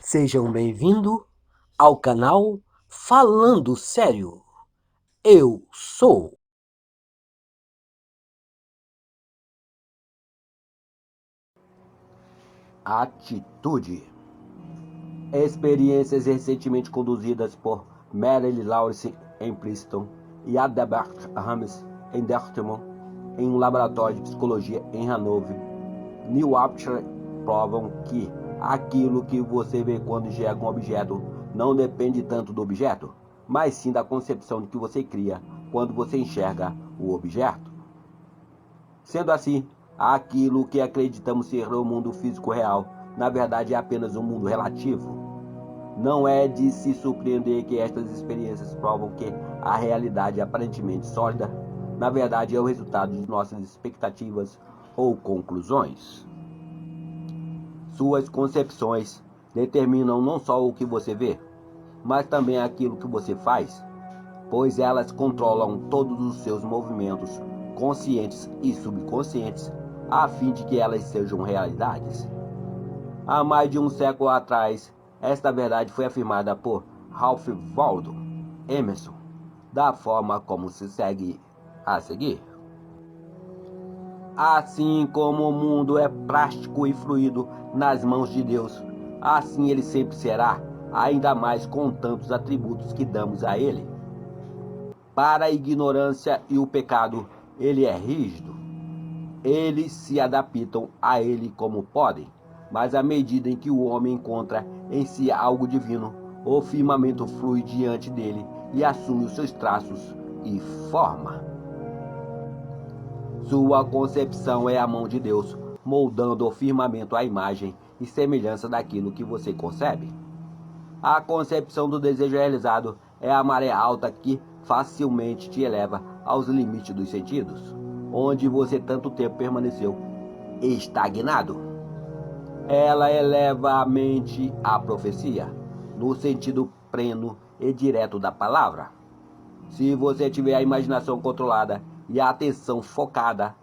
Sejam bem-vindos ao canal Falando Sério. Eu sou. Atitude. Experiências recentemente conduzidas por Meryl Lawrence em Princeton e Adalbert Rames em Dortmund, em um laboratório de psicologia em Hanover, New Hampshire, provam que aquilo que você vê quando enxerga um objeto não depende tanto do objeto, mas sim da concepção que você cria quando você enxerga o objeto. Sendo assim, aquilo que acreditamos ser o mundo físico real, na verdade é apenas um mundo relativo. Não é de se surpreender que estas experiências provam que a realidade aparentemente sólida, na verdade é o resultado de nossas expectativas ou conclusões. Suas concepções determinam não só o que você vê, mas também aquilo que você faz, pois elas controlam todos os seus movimentos conscientes e subconscientes, a fim de que elas sejam realidades. Há mais de um século atrás, esta verdade foi afirmada por Ralph Waldo Emerson, da forma como se segue a seguir. Assim como o mundo é prático e fluido nas mãos de Deus, assim ele sempre será, ainda mais com tantos atributos que damos a ele. Para a ignorância e o pecado, ele é rígido. Eles se adaptam a ele como podem, mas à medida em que o homem encontra em si algo divino, o firmamento flui diante dele e assume os seus traços e forma. Sua concepção é a mão de Deus, moldando o firmamento à imagem e semelhança daquilo que você concebe. A concepção do desejo realizado é a maré alta que facilmente te eleva aos limites dos sentidos, onde você tanto tempo permaneceu estagnado. Ela eleva a mente à profecia, no sentido pleno e direto da palavra. Se você tiver a imaginação controlada e a atenção focada,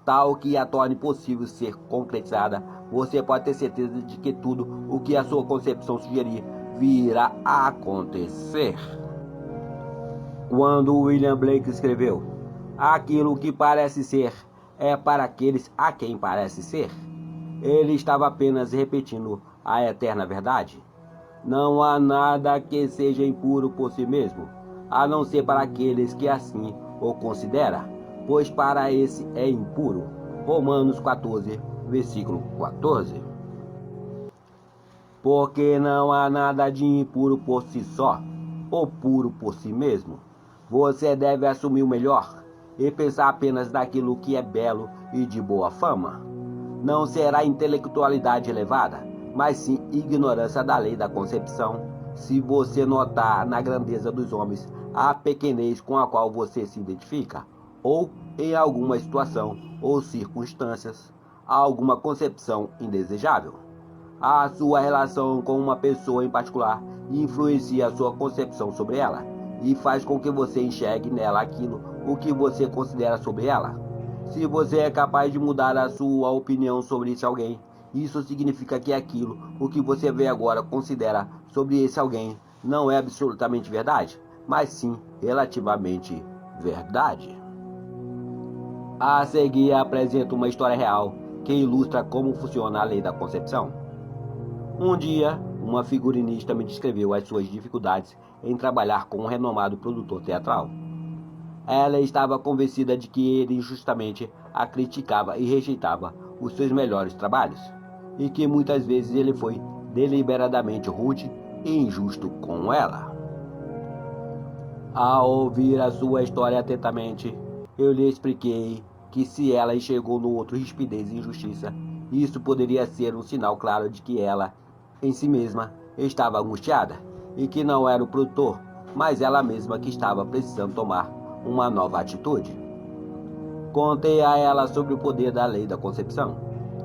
tal que a torne possível ser concretizada, você pode ter certeza de que tudo o que a sua concepção sugerir virá a acontecer. Quando William Blake escreveu: "Aquilo que parece ser é para aqueles a quem parece ser", ele estava apenas repetindo a eterna verdade. Não há nada que seja impuro por si mesmo, a não ser para aqueles que assim o considera, pois para esse é impuro. Romanos 14, versículo 14. Porque não há nada de impuro por si só, ou puro por si mesmo. Você deve assumir o melhor e pensar apenas naquilo que é belo e de boa fama. Não será intelectualidade elevada, mas sim ignorância da lei da concepção, se você notar na grandeza dos homens a pequenez com a qual você se identifica, ou em alguma situação ou circunstâncias, alguma concepção indesejável. A sua relação com uma pessoa em particular influencia a sua concepção sobre ela e faz com que você enxergue nela aquilo o que você considera sobre ela. Se você é capaz de mudar a sua opinião sobre esse alguém, isso significa que aquilo o que você vê agora considera sobre esse alguém não é absolutamente verdade, mas sim relativamente verdade. A seguir apresento uma história real que ilustra como funciona a lei da concepção. Um dia, uma figurinista me descreveu as suas dificuldades em trabalhar com um renomado produtor teatral. Ela estava convencida de que ele injustamente a criticava e rejeitava os seus melhores trabalhos, e que muitas vezes ele foi deliberadamente rude e injusto com ela. Ao ouvir a sua história atentamente, eu lhe expliquei que se ela enxergou no outro rispidez e injustiça, isso poderia ser um sinal claro de que ela, em si mesma, estava angustiada, e que não era o produtor, mas ela mesma que estava precisando tomar uma nova atitude. Contei a ela sobre o poder da lei da concepção,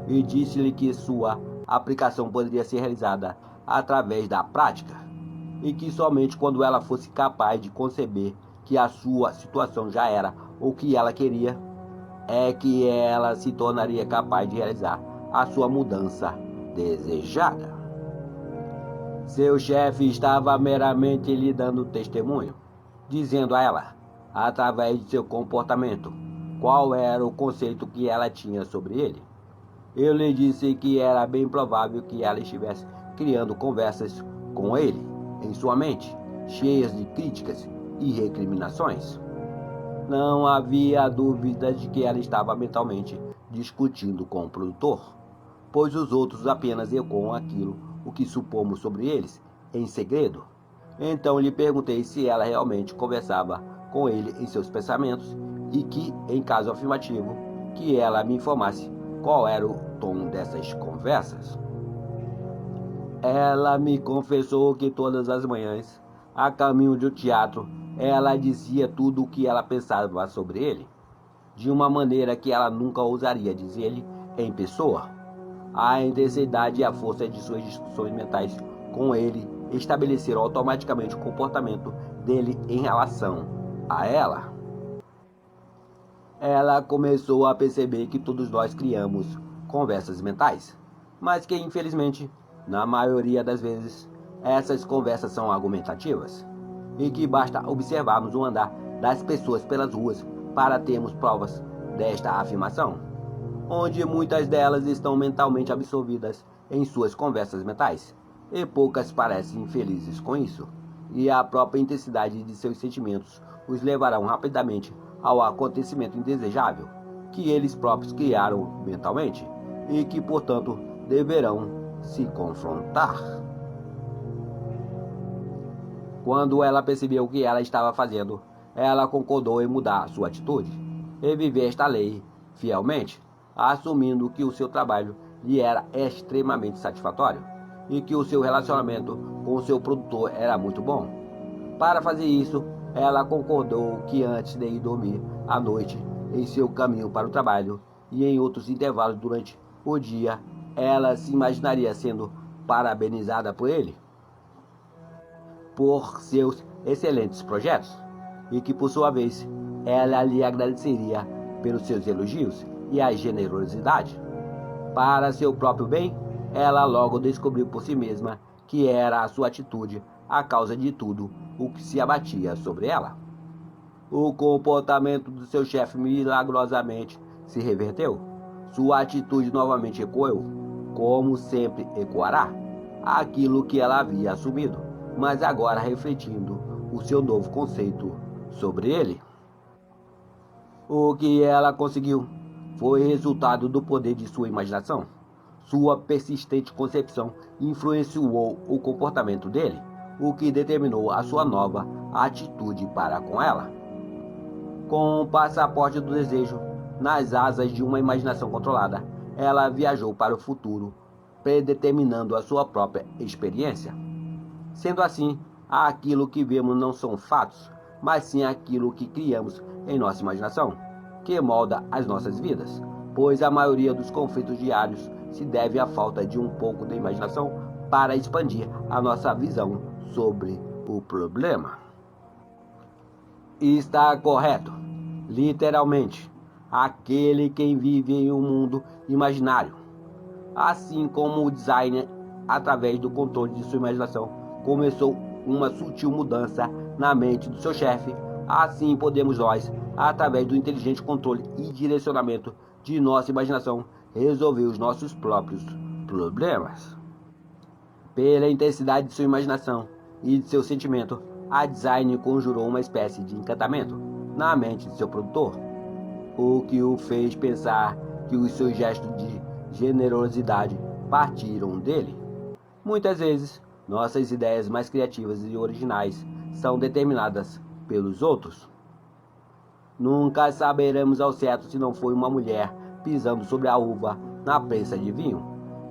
e disse-lhe que sua aplicação poderia ser realizada através da prática, e que somente quando ela fosse capaz de conceber que a sua situação já era o que ela queria, é que ela se tornaria capaz de realizar a sua mudança desejada. Seu chefe estava meramente lhe dando testemunho, dizendo a ela, através de seu comportamento, qual era o conceito que ela tinha sobre ele. Eu lhe disse que era bem provável que ela estivesse criando conversas com ele, em sua mente, cheias de críticas e recriminações. Não havia dúvida de que ela estava mentalmente discutindo com o produtor, pois os outros apenas ecoam aquilo o que supomos sobre eles, em segredo. Então lhe perguntei se ela realmente conversava com ele em seus pensamentos e que, em caso afirmativo, que ela me informasse qual era o tom dessas conversas. Ela me confessou que todas as manhãs, a caminho do teatro, ela dizia tudo o que ela pensava sobre ele, de uma maneira que ela nunca ousaria dizer-lhe em pessoa. A intensidade e a força de suas discussões mentais com ele estabeleceram automaticamente o comportamento dele em relação a ela. Ela começou a perceber que todos nós criamos conversas mentais, mas que infelizmente, na maioria das vezes, essas conversas são argumentativas, e que basta observarmos o andar das pessoas pelas ruas para termos provas desta afirmação, onde muitas delas estão mentalmente absorvidas em suas conversas mentais, e poucas parecem felizes com isso, e a própria intensidade de seus sentimentos os levarão rapidamente ao acontecimento indesejável que eles próprios criaram mentalmente e que, portanto, deverão se confrontar. Quando ela percebeu o que ela estava fazendo, ela concordou em mudar sua atitude e viver esta lei fielmente, assumindo que o seu trabalho lhe era extremamente satisfatório e que o seu relacionamento com o seu produtor era muito bom. Para fazer isso, ela concordou que antes de ir dormir à noite, em seu caminho para o trabalho e em outros intervalos durante o dia, ela se imaginaria sendo parabenizada por ele, por seus excelentes projetos, e que, por sua vez, ela lhe agradeceria pelos seus elogios e a generosidade. Para seu próprio bem, ela logo descobriu por si mesma que era a sua atitude a causa de tudo o que se abatia sobre ela. O comportamento do seu chefe milagrosamente se reverteu. Sua atitude novamente ecoou, como sempre ecoará, aquilo que ela havia assumido, mas agora refletindo o seu novo conceito sobre ele. O que ela conseguiu foi resultado do poder de sua imaginação. Sua persistente concepção influenciou o comportamento dele, o que determinou a sua nova atitude para com ela. Com o passaporte do desejo nas asas de uma imaginação controlada, ela viajou para o futuro, predeterminando a sua própria experiência. Sendo assim, aquilo que vemos não são fatos, mas sim aquilo que criamos em nossa imaginação, que molda as nossas vidas, pois a maioria dos conflitos diários se deve à falta de um pouco de imaginação para expandir a nossa visão sobre o problema. Está correto, literalmente, aquele quem vive em um mundo imaginário. Assim como o designer, através do controle de sua imaginação, começou uma sutil mudança na mente do seu chefe, assim podemos nós, através do inteligente controle e direcionamento de nossa imaginação, resolver os nossos próprios problemas. Pela intensidade de sua imaginação e de seu sentimento, a designer conjurou uma espécie de encantamento na mente de seu produtor, o que o fez pensar que os seus gestos de generosidade partiram dele. Muitas vezes, nossas ideias mais criativas e originais são determinadas pelos outros. Nunca saberemos ao certo se não foi uma mulher pisando sobre a uva na prensa de vinho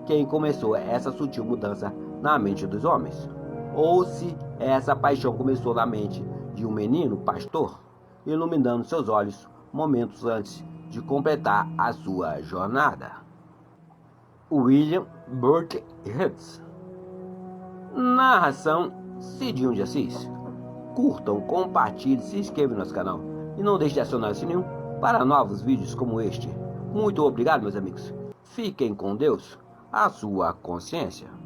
quem começou essa sutil mudança na mente dos homens, ou se essa paixão começou na mente de um menino pastor, iluminando seus olhos momentos antes de completar a sua jornada. William Burke Hicks. Narração Cidinho de Assis. Curtam, compartilhem, se inscrevam no nosso canal e não deixe de acionar o sininho para novos vídeos como este. Muito obrigado, meus amigos. Fiquem com Deus, a sua consciência.